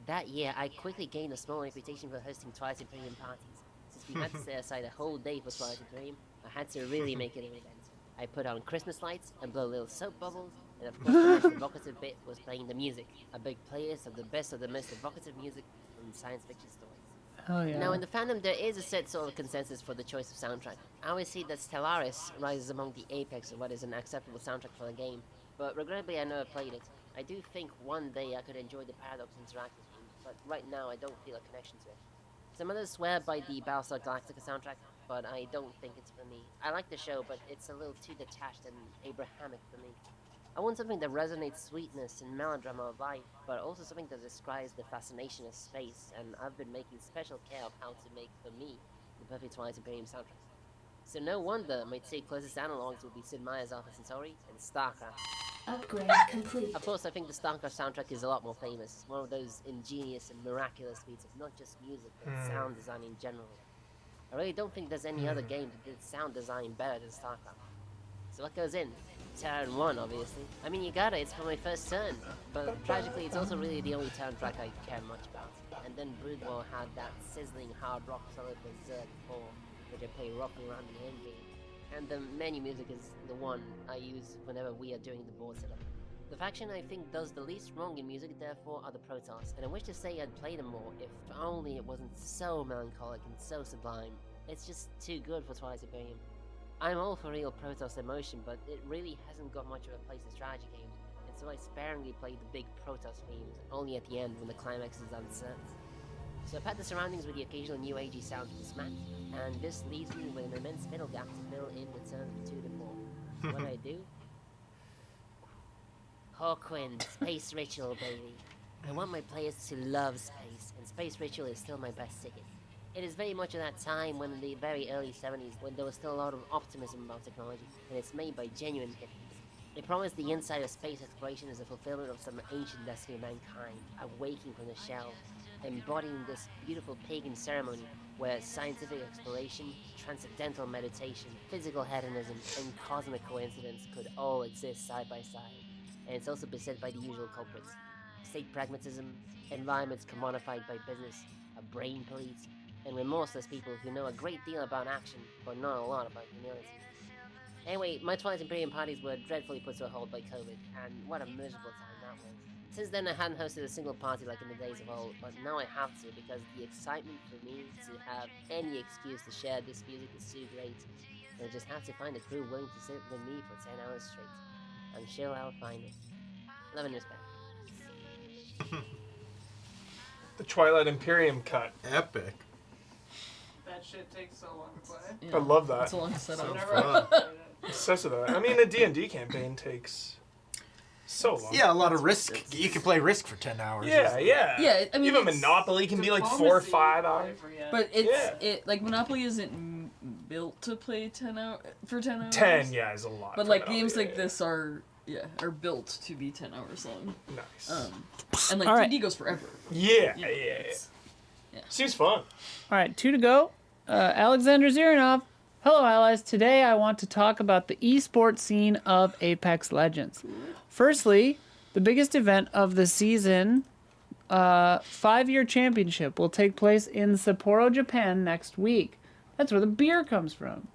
That year, I quickly gained a small reputation for hosting Twilight Imperium parties. Since we had to set aside a whole day for Twilight Imperium, I had to really make it an event. I put on Christmas lights and blow little soap bubbles, and of course the most evocative bit was playing the music. A big playlist of the most evocative music from science fiction stories.
Hell yeah.
Now in the fandom there is a set sort of consensus for the choice of soundtrack. I always see that Stellaris rises among the apex of what is an acceptable soundtrack for a game, but regrettably I never played it. I do think one day I could enjoy the Paradox Interactive game, but right now I don't feel a connection to it. Some others swear by the Battlestar Galactica soundtrack, but I don't think it's for me. I like the show, but it's a little too detached and Abrahamic for me. I want something that resonates sweetness and melodrama of life, but also something that describes the fascination of space, and I've been making special care of how to make, for me, the perfect Twilight Imperium soundtrack. So no wonder my two closest analogs will be Sid Meier's Alpha Centauri and StarCraft.
Upgrade complete.
Of course, I think the StarCraft soundtrack is a lot more famous, one of those ingenious and miraculous feats of not just music, but sound design in general. I really don't think there's any other game that did sound design better than StarCraft. So what goes in? Turn 1, obviously. I mean, you got it, it's for my first turn. But tragically, it's also really the only turn track I care much about. And then Brood War had that sizzling hard rock solid for Zerg 4, which I play rocking around the end game. And the menu music is the one I use whenever we are doing the board setup. The faction I think does the least wrong in music, therefore, are the Protoss, and I wish to say I'd play them more, if only it wasn't so melancholic and so sublime. It's just too good for Twilight Imperium. I'm all for real Protoss emotion, but it really hasn't got much of a place in strategy games, and so I sparingly play the big Protoss themes, only at the end when the climax is uncertain. So I pad the surroundings with the occasional new agey sound to the smack, and this leaves me with an immense middle gap to fill in the turns from 2 to 4. What do I do? Hawkwind, Space Ritual, baby. I want my players to love space, and Space Ritual is still my best ticket. It is very much of that time when in the very early 70s, when there was still a lot of optimism about technology, and it's made by genuine hippies. They promise the inside of space exploration is a fulfillment of some ancient destiny of mankind, awaking from the shell, embodying this beautiful pagan ceremony where scientific exploration, transcendental meditation, physical hedonism, and cosmic coincidence could all exist side by side. And it's also beset by the usual culprits. State pragmatism, environments commodified by business, a brain police, and remorseless people who know a great deal about action, but not a lot about humility. Anyway, my Twilight Imperium parties were dreadfully put to a halt by COVID, and what a miserable time that was. Since then I hadn't hosted a single party like in the days of old, but now I have to because the excitement for me to have any excuse to share this music is too great. And I just have to find a crew willing to sit with me for 10 hours straight. I'm sure I'll find it. Love and respect.
The Twilight Imperium cut.
Epic.
That shit takes so long to play.
Yeah,
I love that.
It's a long setup.
It says that. I mean, a D&D campaign takes so long.
Yeah, a lot of Risk. You can play Risk for 10 hours.
Yeah, yeah.
Yeah, I mean,
even
it's-
Monopoly can be like 4 or 5 hours.
But it's
Yeah.
it like Monopoly isn't built to play 10 hours.
10, yeah, is a lot.
But
for
like
Monopoly,
games like
yeah.
this are built to be 10 hours long.
Nice.
And like
All right.
D&D goes forever.
Yeah,
You know, it's-
Seems fun.
All right, 2 to go. Alexander Zirinov. Hello, allies. Today I want to talk about the esports scene of Apex Legends. Firstly, the biggest event of the season, 5-year championship, will take place in Sapporo, Japan next week. That's where the beer comes from.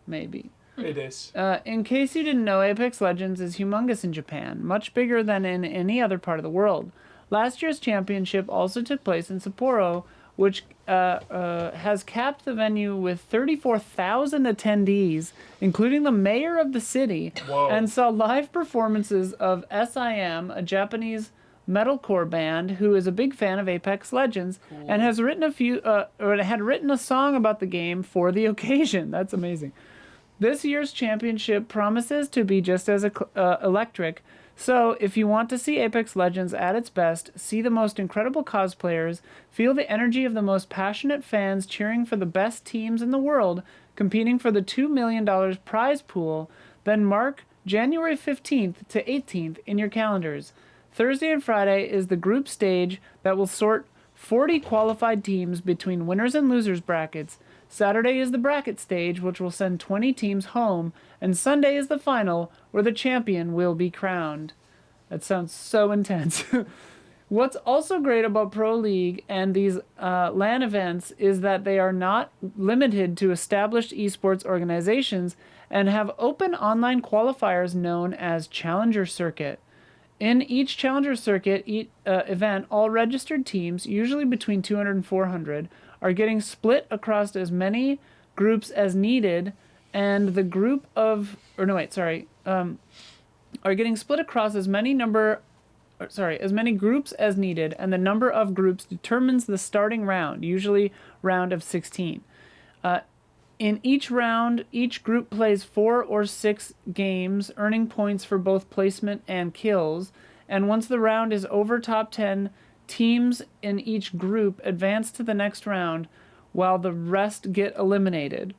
Maybe.
It is.
In case you didn't know, Apex Legends is humongous in Japan, much bigger than in any other part of the world. Last year's championship also took place in Sapporo, which has capped the venue with 34,000 attendees, including the mayor of the city, and saw live performances of SIM, a Japanese metalcore band who is a big fan of Apex Legends and has written had written a song about the game for the occasion. That's amazing. This year's championship promises to be just as electric. So, if you want to see Apex Legends at its best, see the most incredible cosplayers, feel the energy of the most passionate fans cheering for the best teams in the world, competing for the $2 million prize pool, then mark January 15th to 18th in your calendars. Thursday and Friday is the group stage that will sort 40 qualified teams between winners and losers brackets. Saturday is the bracket stage, which will send 20 teams home, and Sunday is the final, where the champion will be crowned. That sounds so intense. What's also great about Pro League and these LAN events is that they are not limited to established esports organizations and have open online qualifiers known as Challenger Circuit. In each Challenger Circuit event, all registered teams, usually between 200 and 400, are getting split across as many groups as needed, and the group of, are getting split across as many number as many groups as needed, and the number of groups determines the starting round, usually round of 16. In each round, each group plays 4 or 6 games, earning points for both placement and kills. And once the round is over top 10, teams in each group advance to the next round, while the rest get eliminated.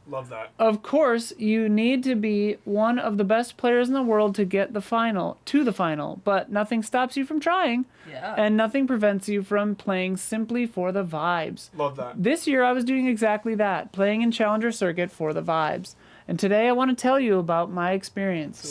Love that.
Of course, you need to be one of the best players in the world to get the final, but nothing stops you from trying.
Yeah.
And nothing prevents you from playing simply for the vibes.
Love that.
This year I was doing exactly that, playing in Challenger Circuit for the vibes. And today I want to tell you about my experience.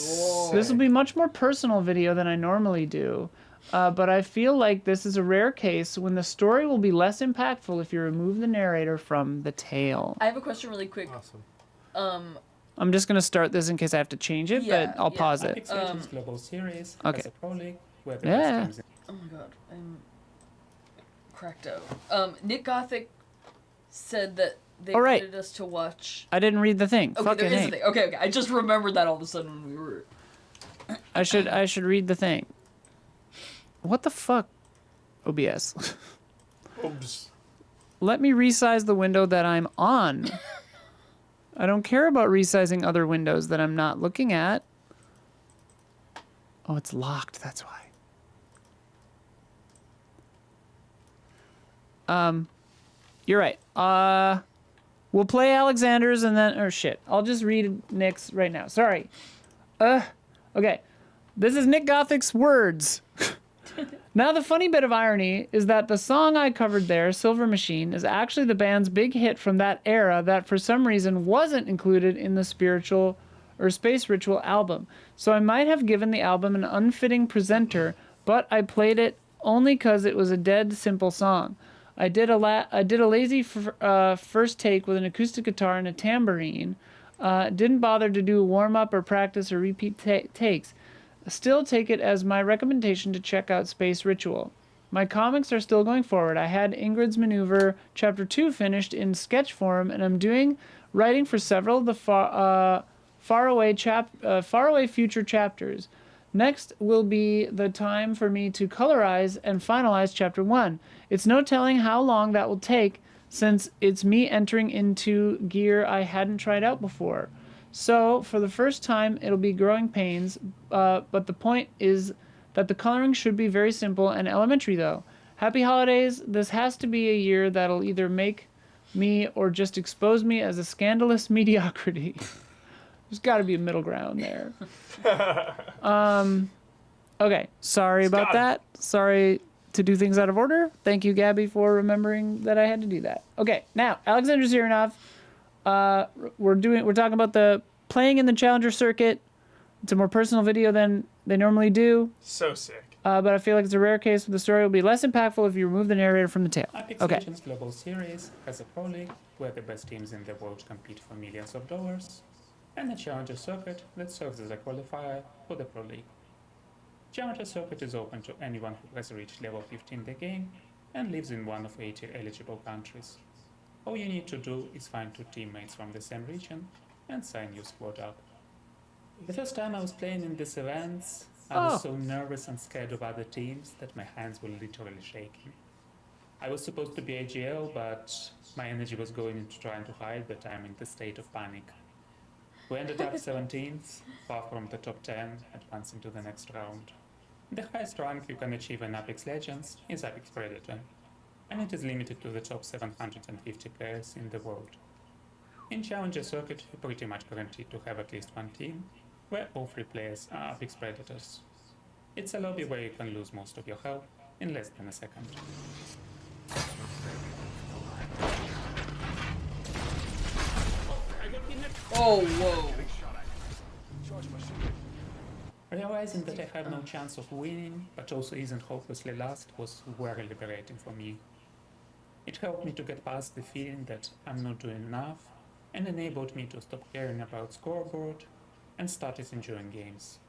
This will be much more personal video than I normally do. But I feel like this is a rare case when the story will be less impactful if you remove the narrator from the tale.
I have a question really quick.
Awesome.
I'm just going to start this in case I have to change it,
Yeah,
but I'll
yeah.
pause it.
Epic Legends Global Series
Okay.
has a Pro League where the
Yeah.
best teams
Oh my god, I'm cracked out. Nick Gothic said that they
Oh, right.
wanted us to watch.
I didn't read the thing.
Okay,
Fucking
there is
A.
a thing. Okay, I just remembered that all of a sudden when we were.
I should read the thing. What the fuck? OBS.
Oops.
Let me resize the window that I'm on. I don't care about resizing other windows that I'm not looking at. Oh, it's locked, that's why. You're right. We'll play Alexander's and then, or shit. I'll just read Nick's right now. Sorry. Okay. This is Nick Gothic's words. Now, the funny bit of irony is that the song I covered there, Silver Machine, is actually the band's big hit from that era that for some reason wasn't included in the Spiritual or Space Ritual album. So I might have given the album an unfitting presenter, but I played it only because it was a dead simple song. I did a lazy first take with an acoustic guitar and a tambourine. Didn't bother to do a warm-up or practice or repeat takes. Still take it as my recommendation to check out Space Ritual. My comics are still going forward. I had Ingrid's Maneuver Chapter 2 finished in sketch form, and I'm writing for several of the faraway future chapters. Next will be the time for me to colorize and finalize Chapter 1. It's no telling how long that will take, since it's me entering into gear I hadn't tried out before. So, for the first time, it'll be growing pains, but the point is that the coloring should be very simple and elementary, though. Happy holidays. This has to be a year that'll either make me or just expose me as a scandalous mediocrity. There's got to be a middle ground there. Okay, sorry about that. Sorry to do things out of order. Thank you, Gabby, for remembering that I had to do that. Okay, now, Alexander Zirinov. We're talking about the playing in the Challenger Circuit. It's a more personal video than they normally do.
So sick.
But I feel like it's a rare case where the story will be less impactful if you remove the narrator from the tale.
Epic
Okay.
Legends Global Series has a Pro League where the best teams in the world compete for millions of dollars, and a Challenger Circuit that serves as a qualifier for the Pro League. Challenger Circuit is open to anyone who has reached level 15 in the game and lives in one of 80 eligible countries. All you need to do is find 2 teammates from the same region and sign your squad up. The first time I was playing in these events, I was so nervous and scared of other teams that my hands were literally shaking. I was supposed to be AGL, but my energy was going into trying to hide that I'm in the state of panic. We ended up 17th, far from the top 10, advancing to the next round. The highest rank you can achieve in Apex Legends is Apex Predator, and it is limited to the top 750 players in the world. In Challenger Circuit, you're pretty much guaranteed to have at least one team, where all 3 players are Apex Predators. It's a lobby where you can lose most of your health in less than a second.
Oh, whoa.
Realizing that I have no chance of winning, but also isn't hopelessly lost, was very liberating for me. It helped me to get past the feeling that I'm not doing enough, and enabled me to stop caring about scoreboard and started enjoying games.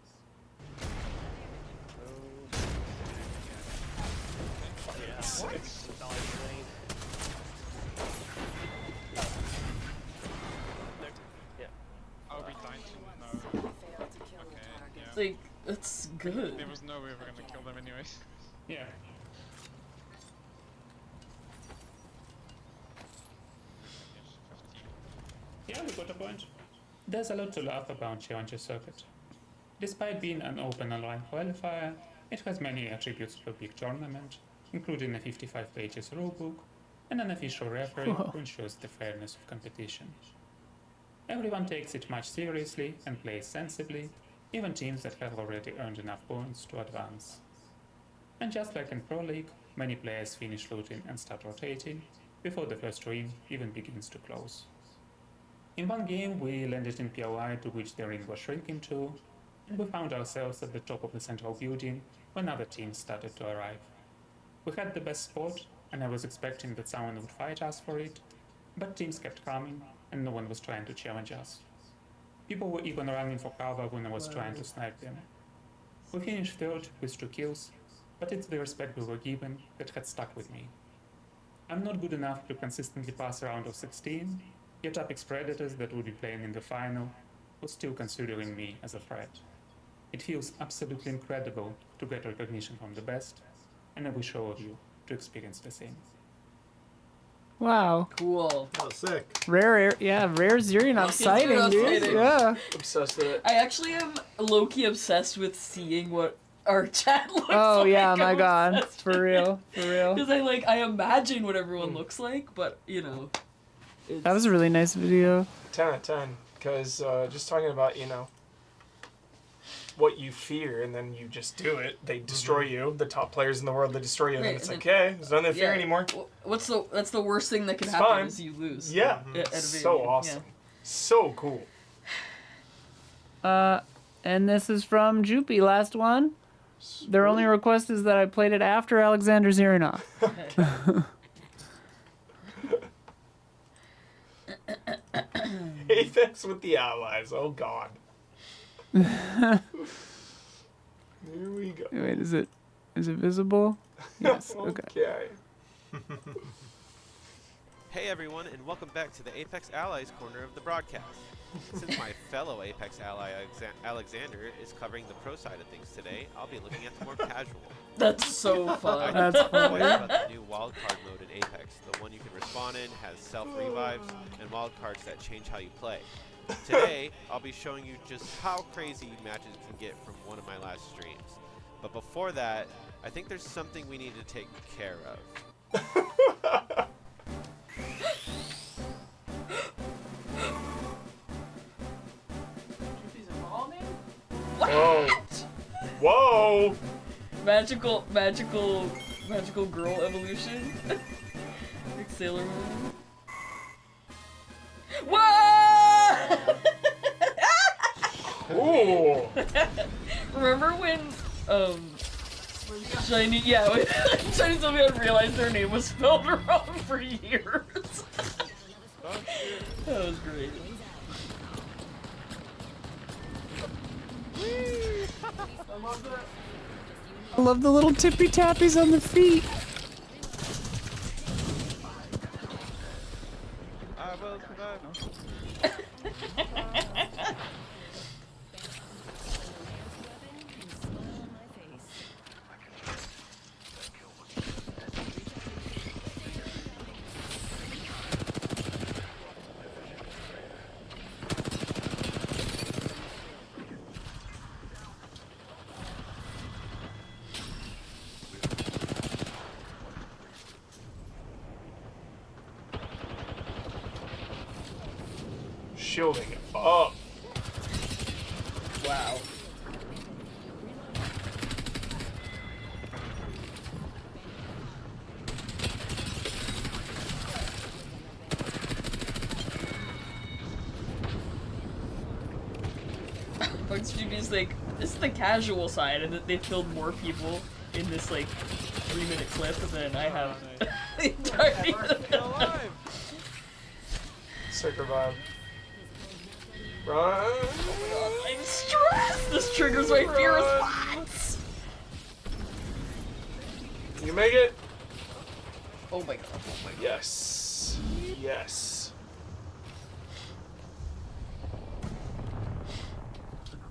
It's like, That's good.
There was no way we were gonna kill them anyways.
Yeah. Yeah, we got a point. There's a lot to laugh about Challenger Circuit. Despite being an open online qualifier, it has many attributes to a big tournament, including a 55 pages rulebook and an official referee who ensures the fairness of competition. Everyone takes it much seriously and plays sensibly, even teams that have already earned enough points to advance. And just like in Pro League, many players finish looting and start rotating before the first ring even begins to close. In one game, we landed in POI to which the ring was shrinking to, and we found ourselves at the top of the central building when other teams started to arrive. We had the best spot, and I was expecting that someone would fight us for it, but teams kept coming, and no one was trying to challenge us. People were even running for cover when I was trying to snipe them. We finished third with 2 kills, but it's the respect we were given that had stuck with me. I'm not good enough to consistently pass a round of 16, yet Apex Predators that would be playing in the final was still considering me as a threat. It feels absolutely incredible to get recognition from the best, and I wish all of you to experience the same.
Wow.
Cool.
Oh, sick.
Rare Zerionov sighting, dude. Yeah.
Obsessed with it.
I actually am low-key obsessed with seeing what our chat looks like.
Oh yeah, my
I'm
god.
obsessed
For real.
Because I imagine what everyone looks like, but you know.
That was a really nice video.
10 out of 10. Because just talking about, you know, what you fear and then you just do it. They destroy you. The top players in the world, they destroy you. And then it's like, okay, there's nothing to fear anymore.
That's the worst thing that can
It's
happen
fine.
is you lose.
Yeah.
At a video
So
game.
awesome. So cool.
And this is from Joopy, last one. Their only request is that I played it after Alexander Zerionov.
Apex with the allies. Oh god. Here we go.
Wait, is it visible? Yes. Okay.
Okay.
Hey everyone, and welcome back to the Apex Allies corner of the broadcast. Since my fellow Apex ally Alexander is covering the pro side of things today, I'll be looking at the more casual.
That's so fun.
That's funny.
About the new wildcard mode in Apex. The one you can respawn in, has self-revives, and wildcards that change how you play. Today, I'll be showing you just how crazy matches can get from one of my last streams. But before that, I think there's something we need to take care of.
Whoa. Whoa.
Magical girl evolution. Like Sailor Moon. Whoa!
Ooh.
Remember when Shiny when Shiny Sylveon realized their name was spelled wrong for years? That was great.
I love the little tippy tappies on the feet.
I will survive.
Shielding it up.
Wow. Bugs GB's like, this is the casual side, and that they killed more people in this like 3-minute clip than I have. The entire
Sick revive. Run.
Oh my god, I'm stressed! This triggers my fear response!
You make it?
Oh my god, oh my god.
Yes. Yes.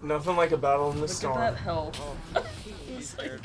Nothing like a battle in the
Look
storm.
at that health. It's like...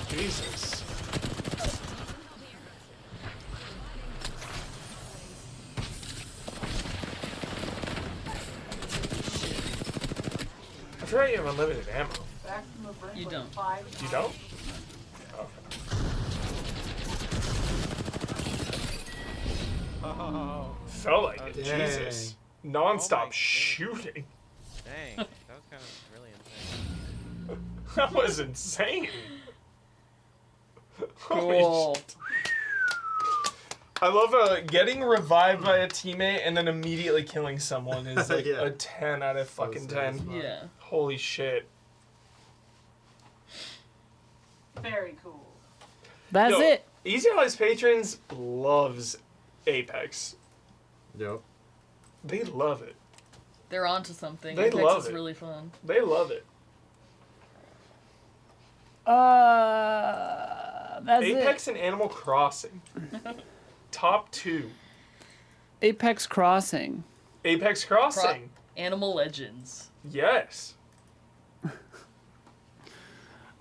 Jesus. I forgot you have unlimited ammo.
Back from the brink
You
with
don't.
5
You don't?
Oh.
Felt like it.
Dang.
Jesus. Non-stop
Oh my
shooting.
Dang, that was kind of really insane.
That was insane. Holy
Cool.
shit. I love getting revived by a teammate and then immediately killing someone is like
Yeah.
a 10 out of fucking 10.
Yeah.
Holy shit.
Very cool.
That's
Yo,
it.
Easy Allies patrons loves Apex.
Yep.
They love it.
They're onto something.
They
Apex
love
is
it.
really fun.
They love it.
That's
Apex
it.
and Animal Crossing. Top 2.
Apex Crossing.
Apex Crossing.
Animal Legends.
Yes.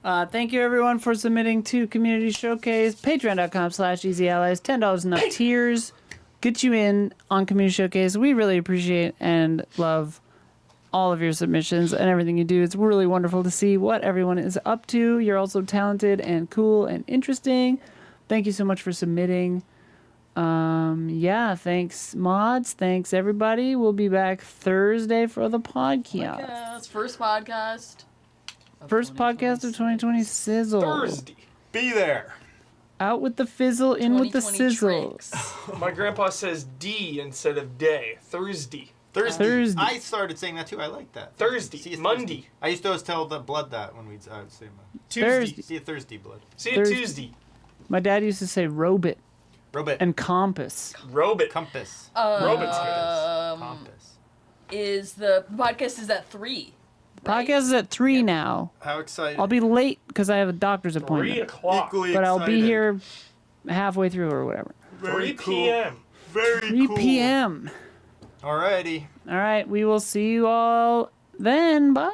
Thank you everyone for submitting to Community Showcase. Patreon.com/EasyAllies. $10 and up tiers get you in on Community Showcase. We really appreciate and love all of your submissions and everything you do. It's really wonderful to see what everyone is up to. You're also talented and cool and interesting. Thank you so much for submitting. Yeah, thanks mods. Thanks everybody. We'll be back Thursday for the podcast.
Podcast. First podcast.
First podcast of 2020 Sizzle.
Thursday.
Be there.
Out with the fizzle, in with the
2020
sizzle.
tricks.
My grandpa says D instead of day. Thursday.
Thursday.
Thursday.
I started saying that too. I like that.
Thursday.
See you
Monday.
I used to always tell the blood that when we'd say
Tuesday.
Thursday.
See you Thursday, blood.
See you
Thursday.
Tuesday.
My dad used to say robot
Robot.
and compass.
Robot.
Compass.
Robot's good.
Compass.
Is the podcast is at 3?
Podcast is at 3 now.
How excited.
I'll be late because I have a doctor's
3
appointment.
o'clock.
Equally
But I'll be
excited.
here halfway through or whatever.
3 p.m.
Very
3
cool.
p.m.
Alrighty.
All right, we will see you all then. Bye.